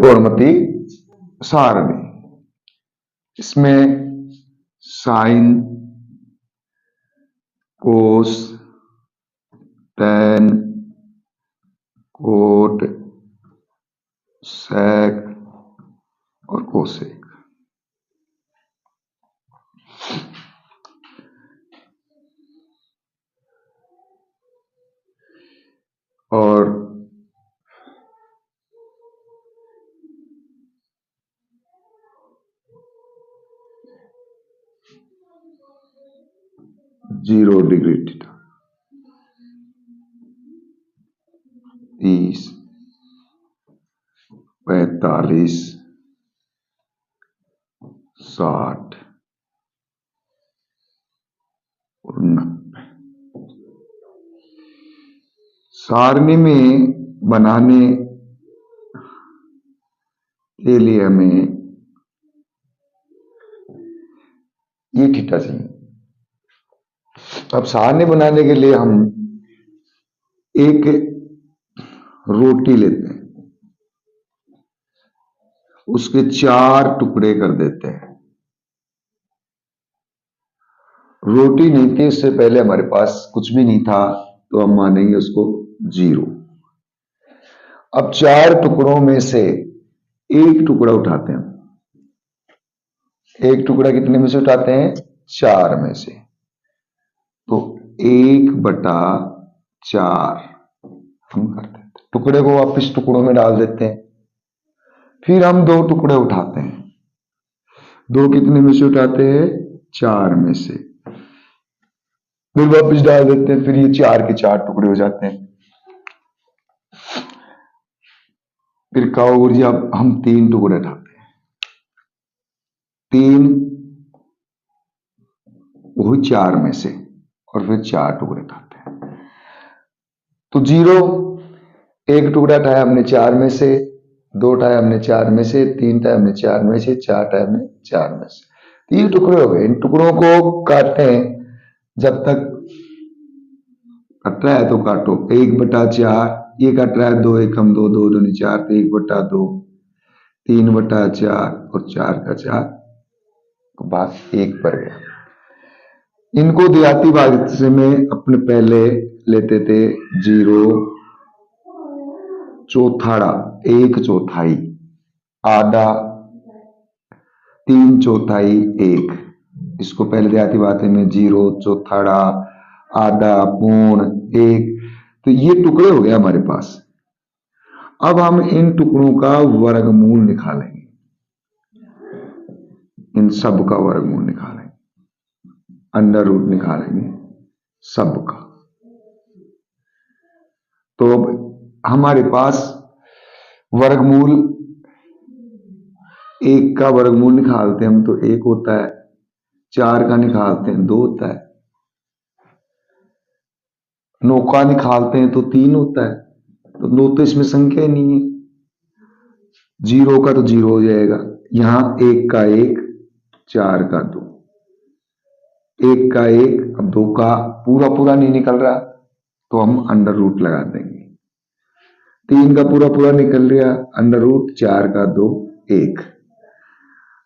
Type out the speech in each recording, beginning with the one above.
त्रिकोणमिति सारणी। इसमें साइन, कोस, tan, coat, सेक और कोसेक। और जीरो डिग्री थीटा, 30, 45, 60 और 90। सारणी में बनाने के लिए हमें ये थीटा चाहिए। अब सारणी बनाने के लिए हम एक रोटी लेते हैं, उसके 4 टुकड़े कर देते हैं। रोटी नहीं थी, इससे पहले हमारे पास कुछ भी नहीं था, तो हम मानेंगे उसको 0। अब 4 टुकड़ों में से एक टुकड़ा उठाते हैं। एक टुकड़ा कितने में से उठाते हैं? 4 में से। तो 1/4 हम कर देते हैं। टुकड़े को वापस टुकड़ों में डाल देते हैं। फिर हम 2 टुकड़े उठाते हैं। 2 कितने में से उठाते हैं? 4 में से। फिर वापस डाल देते हैं। फिर ये 4 के 4 टुकड़े हो जाते हैं। फिर कहो जी अब हम 3 टुकड़े उठाते हैं। 3 वही 4 में से, और फिर 4 टुकड़े उठाते हैं। तो 0, एक टुकड़ा उठाया हमने 4 में से, 2 उठाया हमने 4 में से, 3 उठाया हमने 4 में से, 4 उठाया हमने 4 में से। 3 टुकड़े हो गए। इन टुकड़ों को काटते हैं। जब तक कट रहा है तो काटो। 1/4 ये कट रहा है, 2 एकम 2, 2 दूनी 4, 1/2, 3/4 और 4 का 4, तो बात 1 पर गया। इनको देहाती भाषा में अपने पहले लेते थे 0, चौथाड़ा, 1/4, आधा, 3/4, 1। इसको पहले देहाती भाषा में 0, चौथाड़ा, आधा, पूर्ण, 1। तो ये टुकड़े हो गए हमारे पास। अब हम इन टुकड़ों का वर्गमूल निकालेंगे। इन सब का वर्गमूल निकालेंगे, अंडर रूट निकालेंगे सब का। तो अब हमारे पास वर्गमूल 1 का वर्गमूल निकालते हैं हम तो 1 होता है। 4 का निकालते हैं 2 होता है। 9 का निकालते हैं तो 3 होता है। तो 9 तो इसमें संख्या ही नहीं है। 0 का तो 0 हो जाएगा। यहां 1 का 1, 4 का 2, 1 का 1, अब 2 का पूरा पूरा नहीं निकल रहा तो हम अंडर रूट लगा देंगे। 3 का पूरा पूरा निकल गया, अंडर रूट, 4 का 2, 1।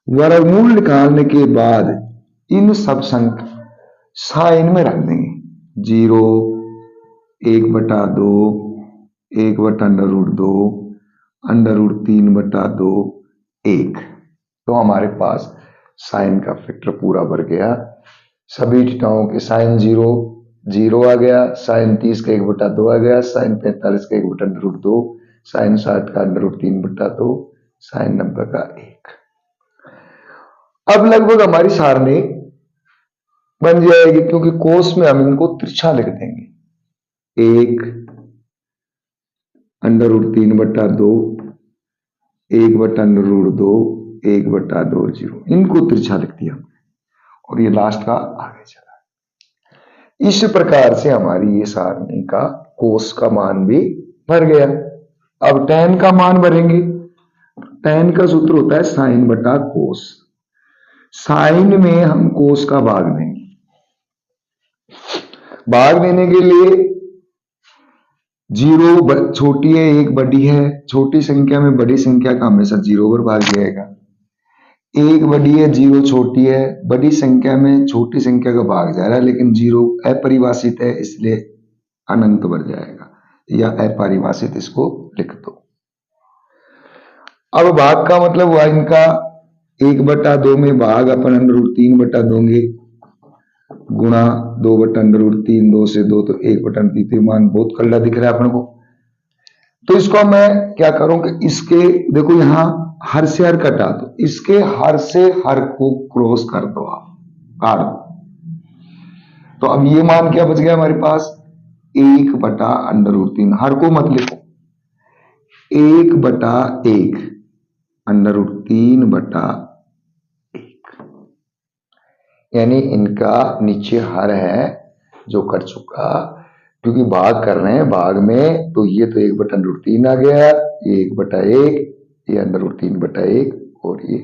वर्गमूल निकालने के बाद इन सब संख्या साइन में रख देंगे। 0, 1/2, 1/√2, √3/2, 1। तो हमारे पास साइन का फैक्टर पूरा भर गया। सभी थीटाओं के साइन 0, 0 आ गया। साइन 30 का 1/2 आ गया। साइन 45 का 1/√2, साइन 60 का √3/2, साइन 90 का 1। अब लगभग हमारी सारणी बन जाएगी, क्योंकि कोस में हम इनको तिरछा लिख देंगे। 1 √3/2, 1/√2, 1/2, 0। इनको तिरछा लिख दिया हमने, और ये लास्ट का आगे चला। इस प्रकार से हमारी ये सारणी का कोस का मान भी भर गया। अब tan का मान भरेंगे। tan का सूत्र होता है sin/cos। साइन में हम कोस का भाग देंगे। भाग देने के लिए जीरो छोटी है, एक बड़ी है, छोटी संख्या में बड़ी संख्या का हमेशा जीरो पर भाग जाएगा। एक बड़ी है, जीरो छोटी है, बड़ी संख्या में छोटी संख्या का भाग जा रहा है, लेकिन जीरो अपरिभाषित है इसलिए अनंत बढ़ जाएगा, या अपरिभाषित इसको लिख दो। अब भाग का मतलब हुआ इनका 1/2 में भाग अपन √3/2 दोगे, गुणा 2/√3, 2 से 2 तो 1/3, मान बहुत कल्ला दिख रहा है अपन को। तो इसको मैं क्या करूं कि इसके देखो यहां हर से हर कटा दो, इसके हर से हर को क्रॉस कर दो, आप काट दो। तो अब ये मान क्या बच गया हमारे पास, 1/√3, हर को मत लिखो, 1/1 √3/1, यानी इनका नीचे हर है जो कट चुका, क्योंकि भाग कर रहे हैं, भाग में तो ये तो 1/√3 आ गया, ये 1/1, ये √3/1 और ये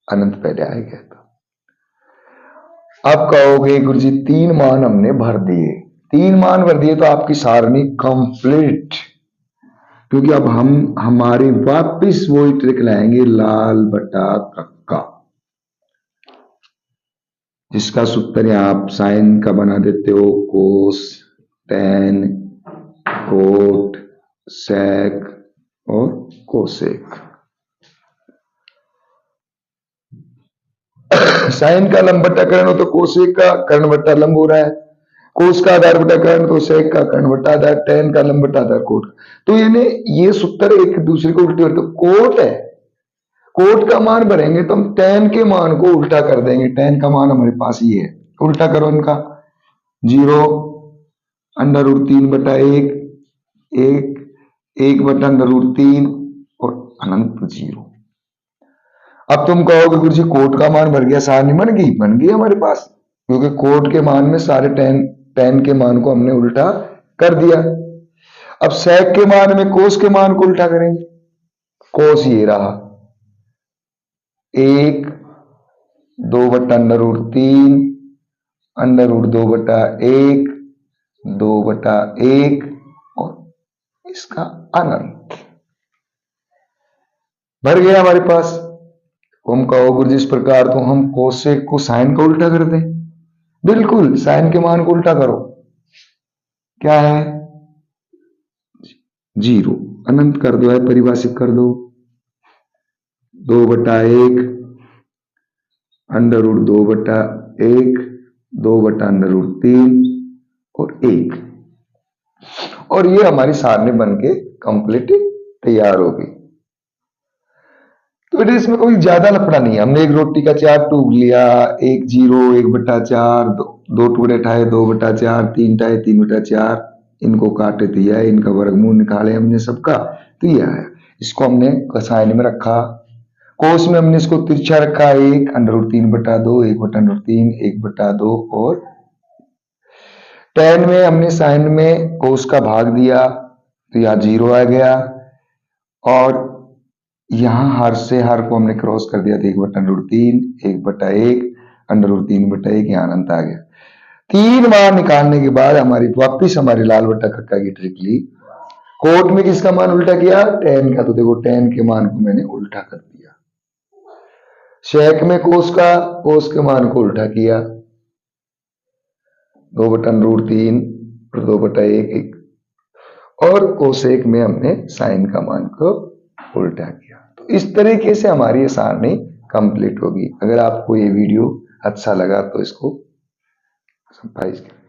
अनंत पहले आ गया था। अब कहोगे गुरुजी 3 मान हमने भर दिए, 3 मान भर दिए तो आपकी सारणी कंप्लीट, क्योंकि अब हम हमारी वापिस वही ट्रिक लाएंगे, लाल बटा कक्का, जिसका सूत्र आप साइन का बना देते हो, कोस, टेन, कोट, सेक और कोसेक। साइन का लंब बटा कर्ण हो तो कोसेक का कर्ण बटा लंब हो रहा है, कोस का आधार बटा कर्ण तो सेक का कर्ण बटा आधार, टेन का लंब बटा आधार कोट। तो यानी ये सूत्र एक दूसरे को उल्टे तो कोट है, कोट का मान भरेंगे तो हम टेन के मान को उल्टा कर देंगे, टेन का मान हमारे पास ये है, उल्टा करो इनका, 0√3/1, 1/√3 और अनंत 0। अब तुम कहोगे गुरुजी कोट का मान भर गया, सारणी बन गई हमारे पास, क्योंकि कोट के मान में सारे टेन के मान को हमने उल्टा कर दिया। अब सेक के मान में कोस के मान को उल्टा करेंगे, कोस ये रहा 1 2/√3 √2/1 2/1 और इसका अनंत भर गया हमारे पास। तुम कहो गुरुजी इस प्रकार तो हम कोसेक को साइन का उल्टा कर दें, बिल्कुल साइन के मान को उल्टा करो, क्या है 0, अनंत कर दो, है परिभाषित कर दो, 2/1 √2/1 2/√3 और 1, और ये हमारी सारणी बन के कंप्लीट तैयार हो गई। तो बेटे इसमें कोई ज्यादा लफड़ा नहीं है, हमने एक रोटी का 4 टूक लिया, 1 0 1/4, 2 टुकड़े उठाए 2/4, 3 उठाए 3/4, इनको काटे दिया, इनका वर्गमूल निकाले हमने सबका, तो ये आया। इसको हमने साइन में रखा, कोस में हमने इसको तिरछा रखा, 1 √3/2 1/√3 1/2 और टेन में हमने साइन में कोस का भाग दिया तो यहां 0 आ गया, और यहां हर से हर को हमने क्रॉस कर दिया तो 1/√3 1/1 √3/1, यहां अनंत आ गया। 3 मान निकालने के बाद हमारी वापिस हमारी लाल बटा कक्का की ट्रिक ली, कोट में किसका मान उल्टा किया, टेन का, तो देखो टेन के मान को मैंने उल्टा कर दिया, शेक में कोस के मान को उल्टा किया, 2/√3 और 2/1, और कोसेक में हमने साइन का मान को उल्टा किया। तो इस तरीके से हमारी ये सारणी कंप्लीट होगी। अगर आपको ये वीडियो अच्छा लगा तो इसको सब्सक्राइब करें।